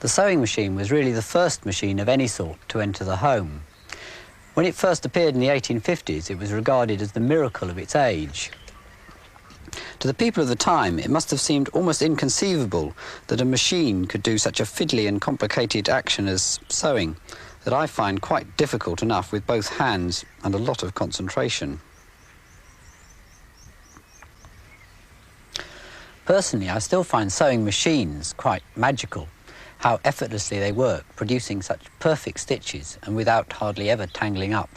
The sewing machine was really the first machine of any sort to enter the home. When it first appeared in the 1850s, it was regarded as the miracle of its age. To the people of the time, it must have seemed almost inconceivable that a machine could do such a fiddly and complicated action as sewing, that I find quite difficult enough with both hands and a lot of concentration. Personally, I still find sewing machines quite magical, how effortlessly they work, producing such perfect stitches and without hardly ever tangling up.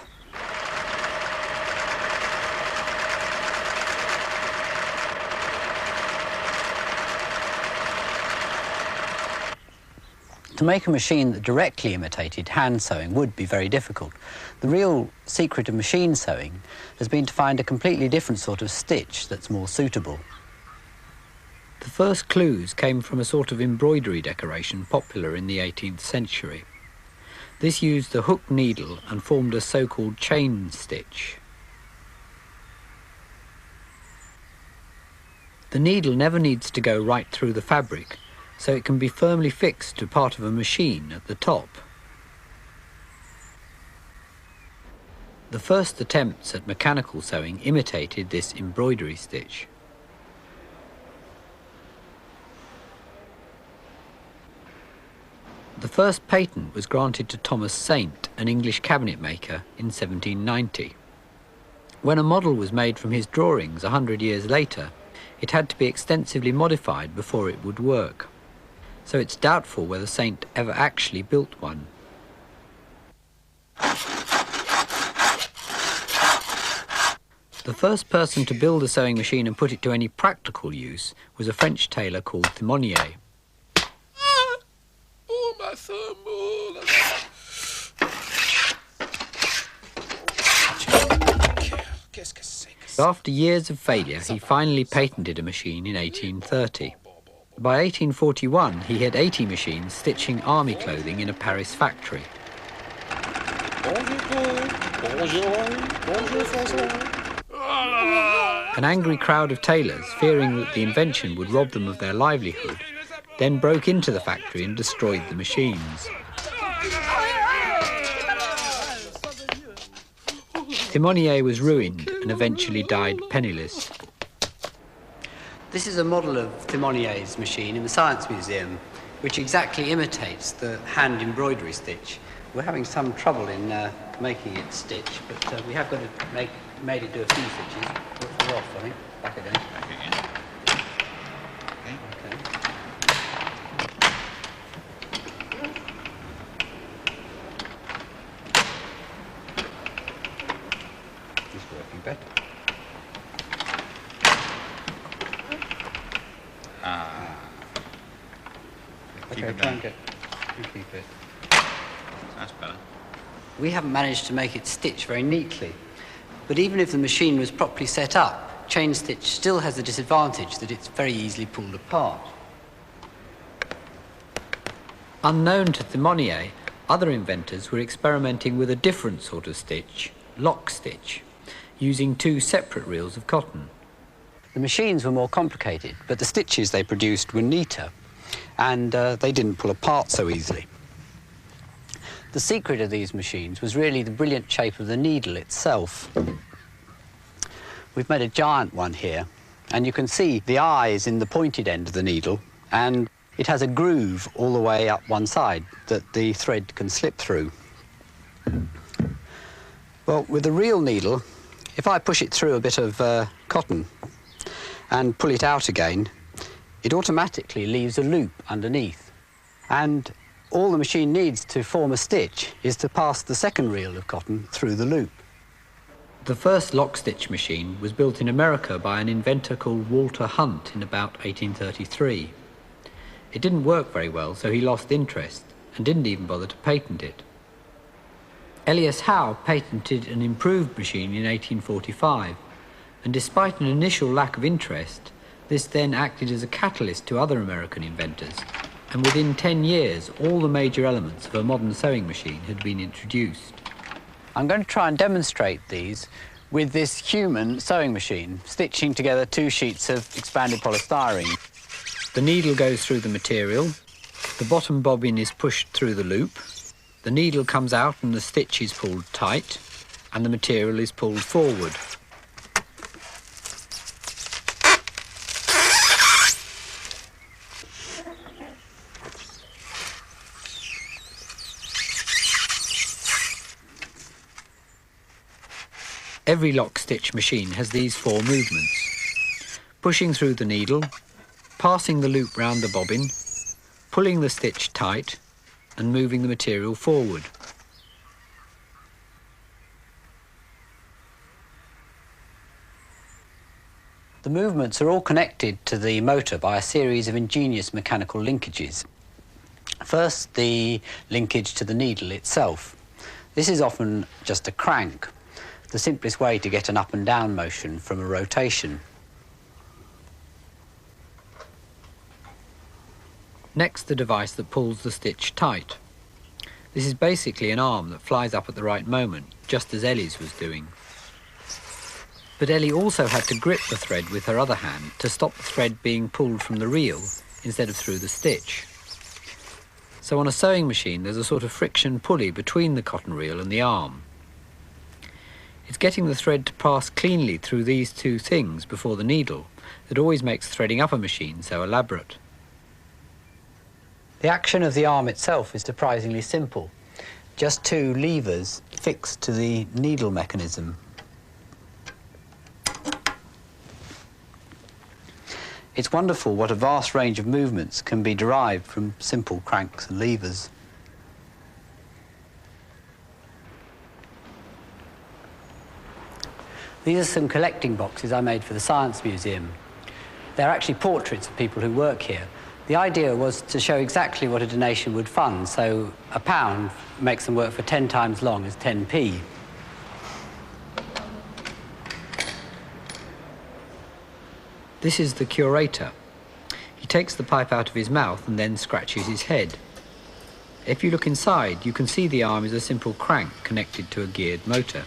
To make a machine that directly imitated hand sewing would be very difficult. The real secret of machine sewing has been to find a completely different sort of stitch that's more suitable. The first clues came from a sort of embroidery decoration popular in the 18th century. This used the hook needle and formed a so-called chain stitch. The needle never needs to go right through the fabric, so it can be firmly fixed to part of a machine at the top. The first attempts at mechanical sewing imitated this embroidery stitch. The first patent was granted to Thomas Saint, an English cabinet maker, in 1790. When a model was made from his drawings 100 years later, it had to be extensively modified before it would work. So it's doubtful whether Saint ever actually built one. The first person to build a sewing machine and put it to any practical use was a French tailor called Thimonier. Oh, my thumb, oh, After years of failure, he finally patented a machine in 1830. By 1841, he had 80 machines stitching army clothing in a Paris factory. An angry crowd of tailors, fearing that the invention would rob them of their livelihood, then broke into the factory and destroyed the machines. Thimonier was ruined and eventually died penniless. This is a model of Thimonier's machine in the Science Museum, which exactly imitates the hand embroidery stitch. We're having some trouble in making it stitch, but we have got to made it do a few stitches. We're off, I think. Back again. Back again. Okay. This is working better. Okay, try and keep it. That's better. We haven't managed to make it stitch very neatly, but even if the machine was properly set up, chain stitch still has the disadvantage that it's very easily pulled apart. Unknown to Thimonier, other inventors were experimenting with a different sort of stitch, lock stitch, using two separate reels of cotton. The machines were more complicated, but the stitches they produced were neater, and they didn't pull apart so easily. The secret of these machines was really the brilliant shape of the needle itself. We've made a giant one here, and you can see the eye is in the pointed end of the needle, and it has a groove all the way up one side that the thread can slip through. Well, with the real needle, if I push it through a bit of cotton and pull it out again, it automatically leaves a loop underneath. And all the machine needs to form a stitch is to pass the second reel of cotton through the loop. The first lock stitch machine was built in America by an inventor called Walter Hunt in about 1833. It didn't work very well, so he lost interest and didn't even bother to patent it. Elias Howe patented an improved machine in 1845, and despite an initial lack of interest, this then acted as a catalyst to other American inventors, and within 10 years, all the major elements of a modern sewing machine had been introduced. I'm going to try and demonstrate these with this human sewing machine, stitching together two sheets of expanded polystyrene. The needle goes through the material, The bottom bobbin is pushed through the loop, the needle comes out and the stitch is pulled tight, and the material is pulled forward. Every lock stitch machine has these 4 movements: pushing through the needle, passing the loop round the bobbin, pulling the stitch tight, and moving the material forward. The movements are all connected to the motor by a series of ingenious mechanical linkages. First, the linkage to the needle itself. This is often just a crank, the simplest way to get an up and down motion from a rotation. Next, the device that pulls the stitch tight. This is basically an arm that flies up at the right moment, just as Ellie's was doing. But Ellie also had to grip the thread with her other hand to stop the thread being pulled from the reel instead of through the stitch. So on a sewing machine, there's a sort of friction pulley between the cotton reel and the arm. It's getting the thread to pass cleanly through these 2 things before the needle that always makes threading up a machine so elaborate. The action of the arm itself is surprisingly simple. Just 2 levers fixed to the needle mechanism. It's wonderful what a vast range of movements can be derived from simple cranks and levers. These are some collecting boxes I made for the Science Museum. They're actually portraits of people who work here. The idea was to show exactly what a donation would fund, so £1 makes them work for 10 times long as 10p. This is the curator. He takes the pipe out of his mouth and then scratches his head. If you look inside, you can see the arm is a simple crank connected to a geared motor.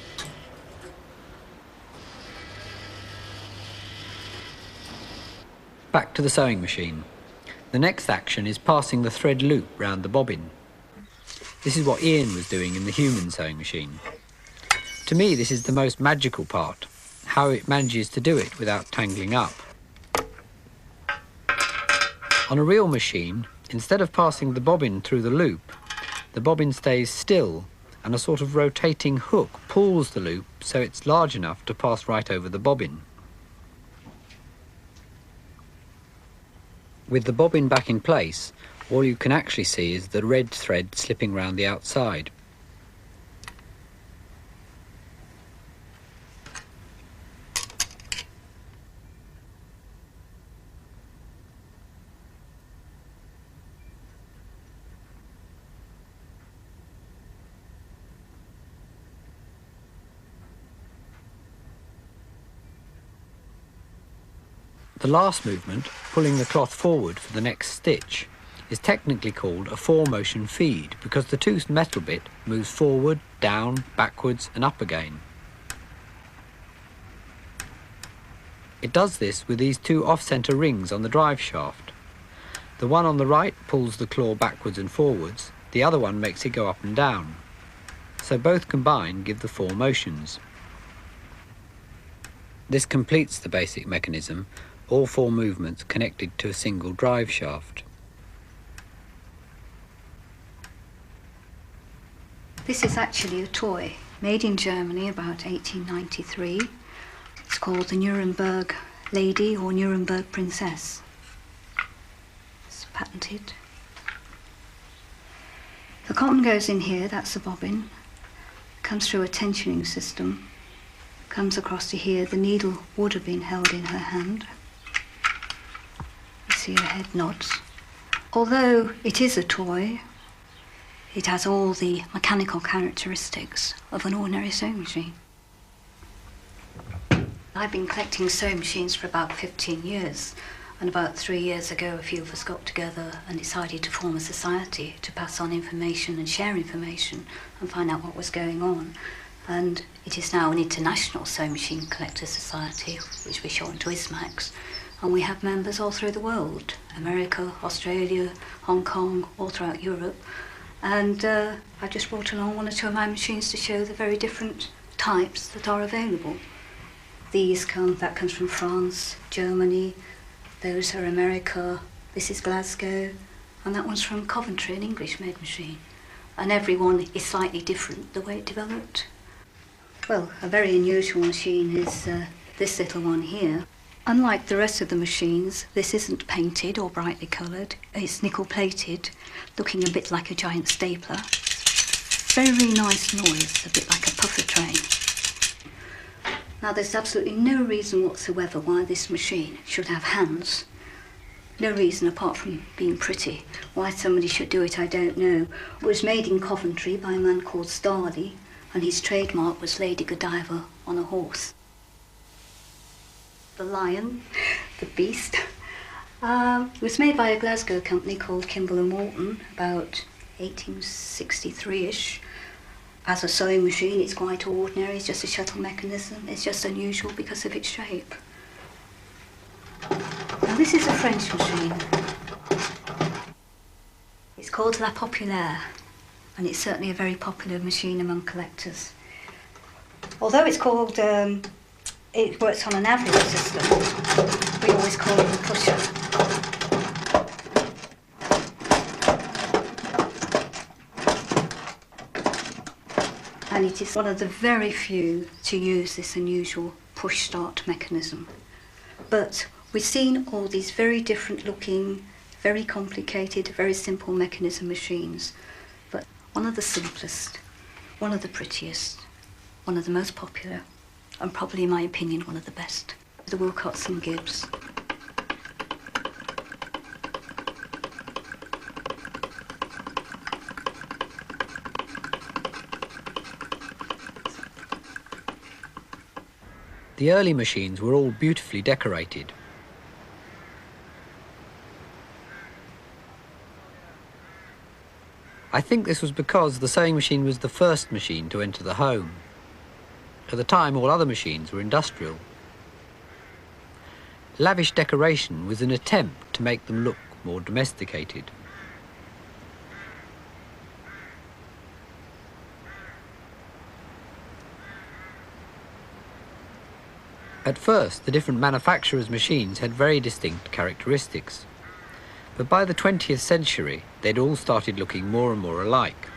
Back to the sewing machine. The next action is passing the thread loop round the bobbin. This is what Ian was doing in the human sewing machine. To me, this is the most magical part, how it manages to do it without tangling up. On a real machine, instead of passing the bobbin through the loop, the bobbin stays still and a sort of rotating hook pulls the loop so it's large enough to pass right over the bobbin. With the bobbin back in place, all you can actually see is the red thread slipping round the outside. The last movement, pulling the cloth forward for the next stitch, is technically called a 4-motion feed because the 2 metal bit moves forward, down, backwards and up again. It does this with these 2 off-centre rings on the drive shaft. The one on the right pulls the claw backwards and forwards, the other one makes it go up and down. So both combined give the 4 motions. This completes the basic mechanism, all 4 movements connected to a single drive shaft. This is actually a toy made in Germany about 1893. It's called the Nuremberg Lady or Nuremberg Princess. It's patented. The cotton goes in here, that's the bobbin, comes through a tensioning system, comes across to here. The needle would have been held in her hand. You see her head nods. Although it is a toy, it has all the mechanical characteristics of an ordinary sewing machine. I've been collecting sewing machines for about 15 years, and about 3 years ago a few of us got together and decided to form a society to pass on information and share information and find out what was going on. And it is now an international sewing machine collector society, which we shorten to ISMAX. And we have members all through the world, America, Australia, Hong Kong, all throughout Europe. And I just brought along one or two of my machines to show the very different types that are available. That comes from France, Germany, those are America, this is Glasgow, and that one's from Coventry, an English-made machine. And every one is slightly different, the way it developed. Well, a very unusual machine is this little one here. Unlike the rest of the machines, this isn't painted or brightly coloured. It's nickel-plated, looking a bit like a giant stapler. Very nice noise, a bit like a puffer train. Now, there's absolutely no reason whatsoever why this machine should have hands. No reason apart from being pretty. Why somebody should do it, I don't know. It was made in Coventry by a man called Starley, and his trademark was Lady Godiva on a horse. The lion, the beast. It was made by a Glasgow company called Kimball & Morton about 1863-ish. As a sewing machine, it's quite ordinary. It's just a shuttle mechanism. It's just unusual because of its shape. Now, this is a French machine. It's called La Populaire, and it's certainly a very popular machine among collectors. Although it's called, it works on an average system, we always call it the pusher. And it is one of the very few to use this unusual push-start mechanism. But we've seen all these very different looking, very complicated, very simple mechanism machines. But one of the simplest, one of the prettiest, one of the most popular, and probably, in my opinion, one of the best, the Wilcox & Gibbs. The early machines were all beautifully decorated. I think this was because the sewing machine was the first machine to enter the home. At the time, all other machines were industrial. Lavish decoration was an attempt to make them look more domesticated. At first, the different manufacturers' machines had very distinct characteristics. But by the 20th century, they'd all started looking more and more alike.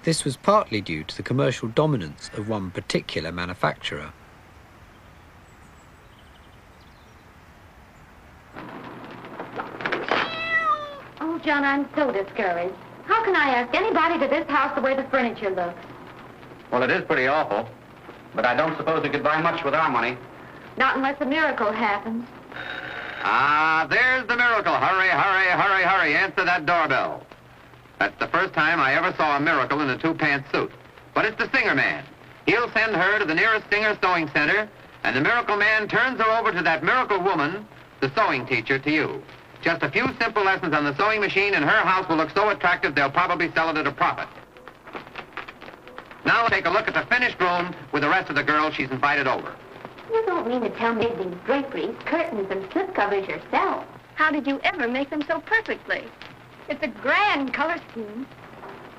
This was partly due to the commercial dominance of one particular manufacturer. Oh, John, I'm so discouraged. How can I ask anybody to this house the way the furniture looks? Well, it is pretty awful, but I don't suppose we could buy much with our money. Not unless a miracle happens. Ah, there's the miracle. Hurry, hurry, hurry, hurry. Answer that doorbell. That's the first time I ever saw a miracle in a two-pants suit. But it's the Singer Man. He'll send her to the nearest Singer sewing center, and the miracle man turns her over to that miracle woman, the sewing teacher, to you. Just a few simple lessons on the sewing machine, and her house will look so attractive they'll probably sell it at a profit. Now take a look at the finished room with the rest of the girls she's invited over. You don't mean to tell me these draperies, curtains, and slip covers yourself? How did you ever make them so perfectly? It's a grand color scheme.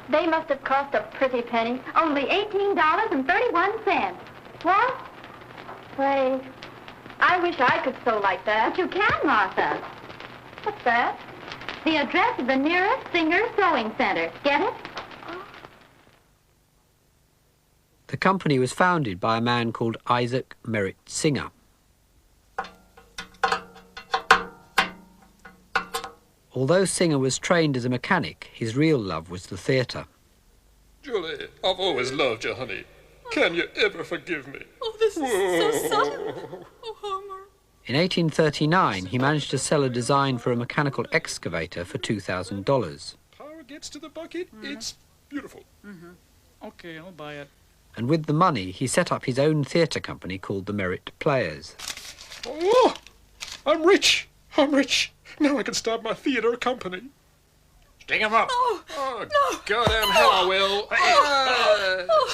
They must have cost a pretty penny. Only $18.31. What? Why, I wish I could sew like that. But you can, Martha. What's that? The address of the nearest Singer Sewing Center. Get it? The company was founded by a man called Isaac Merritt Singer. Although Singer was trained as a mechanic, his real love was the theatre. Julie, I've always loved you, honey. Can you ever forgive me? Oh, this is so sudden. Oh, Homer. In 1839, he managed to sell a design for a mechanical excavator for $2,000. Power gets to the bucket, it's beautiful. Okay, I'll buy it. And with the money, he set up his own theatre company called the Merritt Players. Oh, I'm rich. I'm rich. Now I can start my theatre company. Dig him up. Oh, Oh, no. goddamn hell I will.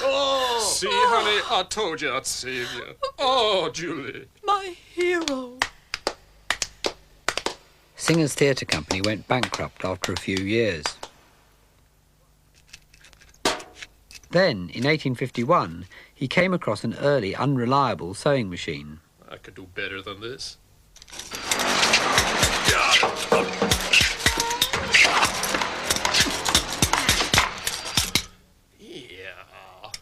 Oh. See, honey, I told you I'd save you. Oh, Julie. My hero. Singer's theatre company went bankrupt after a few years. Then, in 1851, he came across an early, unreliable sewing machine. I could do better than this.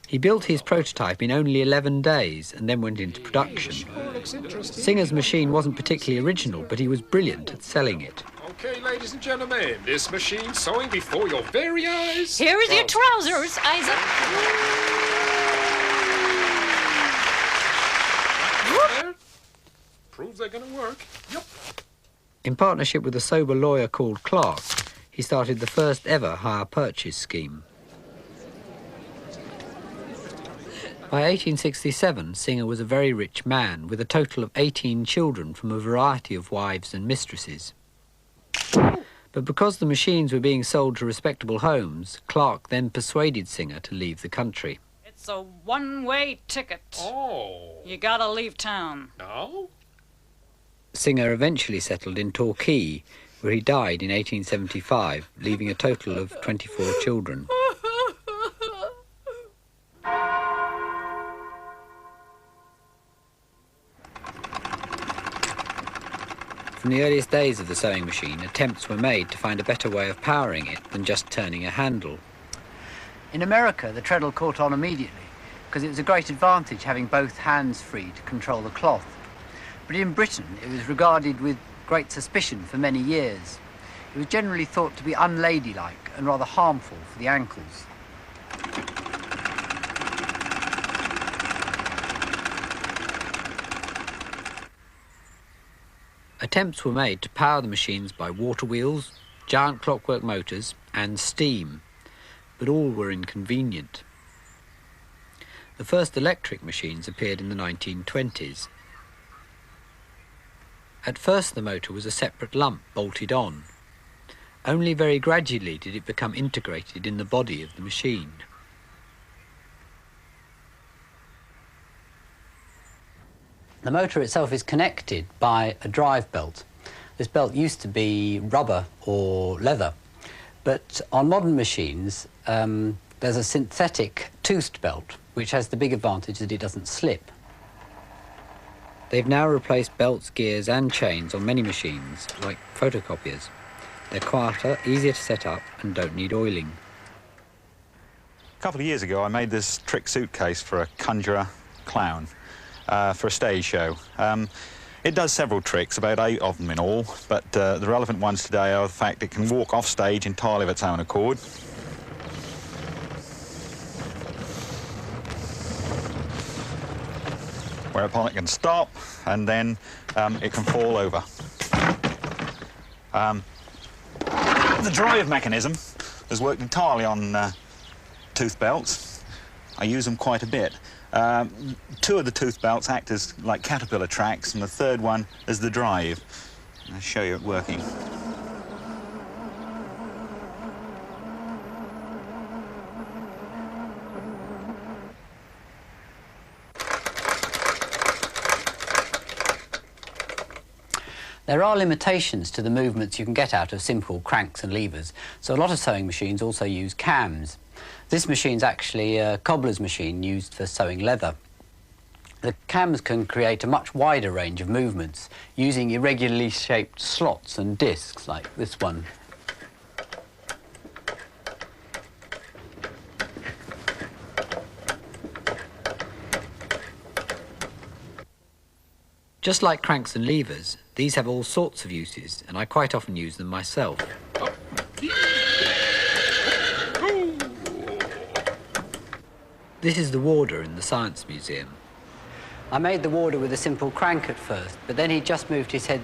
He built his prototype in only 11 days and then went into production. Singer's machine wasn't particularly original, but he was brilliant at selling it. Okay, ladies and gentlemen, this machine sewing before your very eyes. Here is your trousers, Isaac. There. Proves they're gonna work. Yep. In partnership with a sober lawyer called Clark, he started the first ever hire purchase scheme. By 1867, Singer was a very rich man with a total of 18 children from a variety of wives and mistresses. But because the machines were being sold to respectable homes, Clark then persuaded Singer to leave the country. It's a one-way ticket. Oh. You gotta leave town. No? Singer eventually settled in Torquay, where he died in 1875, leaving a total of 24 children. From the earliest days of the sewing machine, attempts were made to find a better way of powering it than just turning a handle. In America, the treadle caught on immediately, because it was a great advantage having both hands free to control the cloth. But in Britain, it was regarded with great suspicion for many years. It was generally thought to be unladylike and rather harmful for the ankles. Attempts were made to power the machines by water wheels, giant clockwork motors and steam, but all were inconvenient. The first electric machines appeared in the 1920s. At first the motor was a separate lump bolted on. Only very gradually did it become integrated in the body of the machine. The motor itself is connected by a drive belt. This belt used to be rubber or leather, but on modern machines there's a synthetic toothed belt which has the big advantage that it doesn't slip. They've now replaced belts, gears and chains on many machines, like photocopiers. They're quieter, easier to set up and don't need oiling. A couple of years ago I made this trick suitcase for a conjurer clown. For a stage show. It does several tricks, about 8 of them in all, but the relevant ones today are the fact it can walk off stage entirely of its own accord. Whereupon it can stop, and then it can fall over. The drive mechanism has worked entirely on tooth belts. I use them quite a bit. 2 of the tooth belts act as like caterpillar tracks, and the third one is the drive. I'll show you it working. There are limitations to the movements you can get out of simple cranks and levers, so a lot of sewing machines also use cams. This machine's actually a cobbler's machine used for sewing leather. The cams can create a much wider range of movements using irregularly shaped slots and discs like this one. Just like cranks and levers, these have all sorts of uses, and I quite often use them myself. This is the warder in the Science Museum. I made the warder with a simple crank at first, but then he just moved his head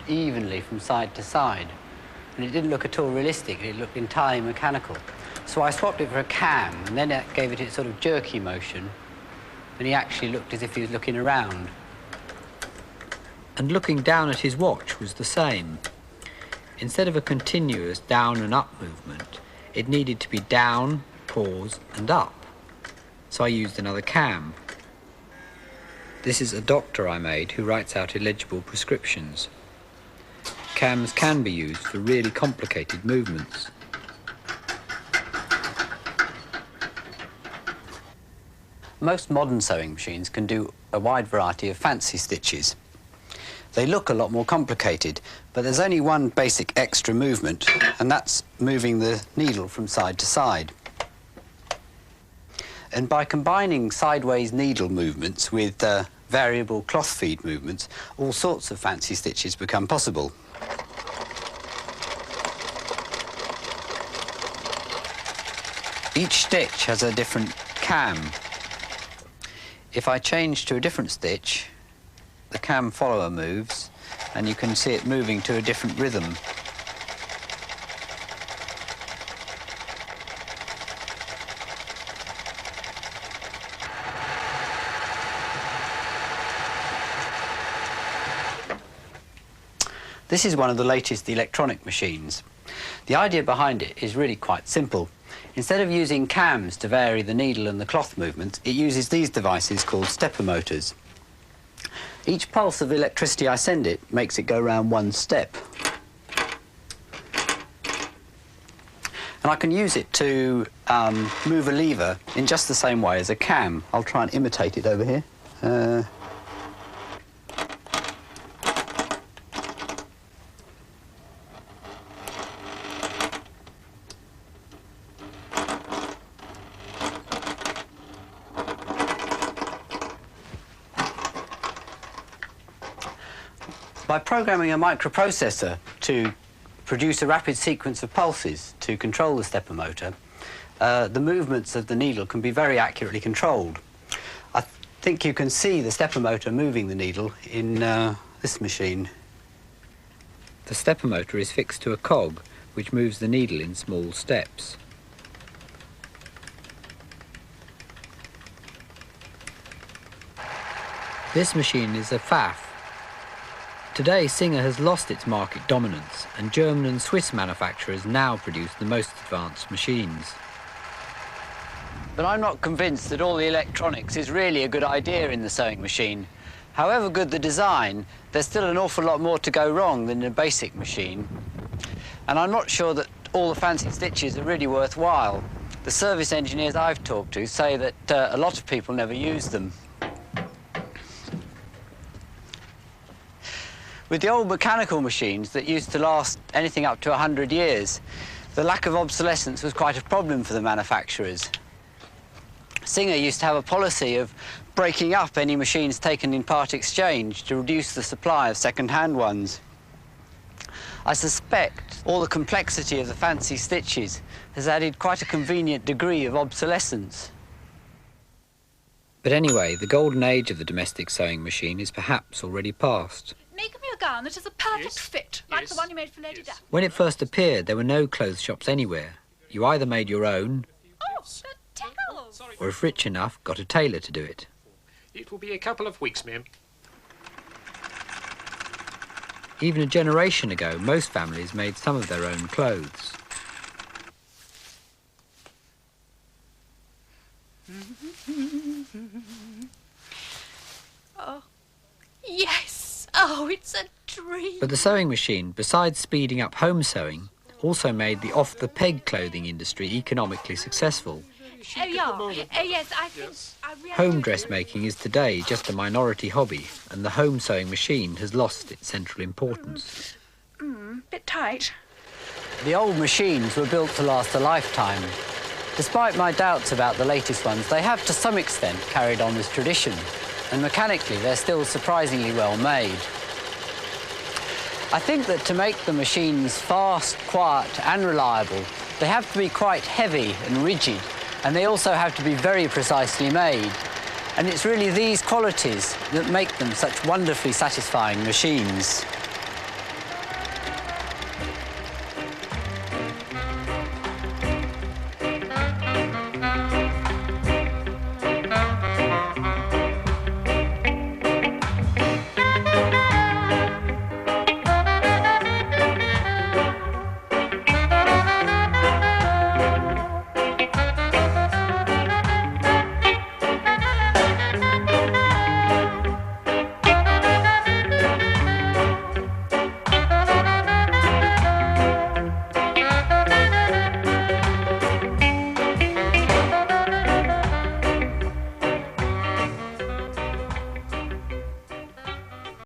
evenly from side to side, and it didn't look at all realistic. It looked entirely mechanical. So I swapped it for a cam, and then it gave it its sort of jerky motion, and he actually looked as if he was looking around. And looking down at his watch was the same. instead of a continuous down and up movement, it needed to be down, pause and up. So I used another cam. This is a doctor I made who writes out illegible prescriptions. Cams can be used for really complicated movements. Most modern sewing machines can do a wide variety of fancy stitches. They look a lot more complicated, but there's only one basic extra movement, and that's moving the needle from side to side. And by combining sideways needle movements with variable cloth feed movements, all sorts of fancy stitches become possible. Each stitch has a different cam. If I change to a different stitch, the cam follower moves, and you can see it moving to a different rhythm. This is one of the latest electronic machines. The idea behind it is really quite simple. Instead of using cams to vary the needle and the cloth movements, it uses these devices called stepper motors. Each pulse of electricity I send it makes it go round one step. And I can use it to move a lever in just the same way as a cam. I'll try and imitate it over here. By programming a microprocessor to produce a rapid sequence of pulses to control the stepper motor, the movements of the needle can be very accurately controlled. I think you can see the stepper motor moving the needle in this machine. The stepper motor is fixed to a cog which moves the needle in small steps. This machine is a Pfaff. Today, Singer has lost its market dominance, and German and Swiss manufacturers now produce the most advanced machines. But I'm not convinced that all the electronics is really a good idea in the sewing machine. However good the design, there's still an awful lot more to go wrong than in a basic machine. And I'm not sure that all the fancy stitches are really worthwhile. The service engineers I've talked to say that a lot of people never use them. With the old mechanical machines that used to last anything up to 100 years, the lack of obsolescence was quite a problem for the manufacturers. Singer used to have a policy of breaking up any machines taken in part exchange to reduce the supply of second-hand ones. I suspect all the complexity of the fancy stitches has added quite a convenient degree of obsolescence. But anyway, the golden age of the domestic sewing machine is perhaps already past. Make me a gown that is a perfect fit, like the one you made for Lady Daphne. When it first appeared, there were no clothes shops anywhere. You either made your own, The tails! or if rich enough, got a tailor to do it. It will be a couple of weeks, ma'am. Even a generation ago, most families made some of their own clothes. Oh, yes! Oh, it's a dream! But the sewing machine, besides speeding up home sewing, also made the off-the-peg clothing industry economically successful. Yes, I think... I really Home dressmaking is today just a minority hobby, and the home sewing machine has lost its central importance. bit tight. The old machines were built to last a lifetime. Despite my doubts about the latest ones, they have to some extent carried on this tradition, and mechanically they're still surprisingly well made. I think that to make the machines fast, quiet and reliable, they have to be quite heavy and rigid, and they also have to be very precisely made. And it's really these qualities that make them such wonderfully satisfying machines.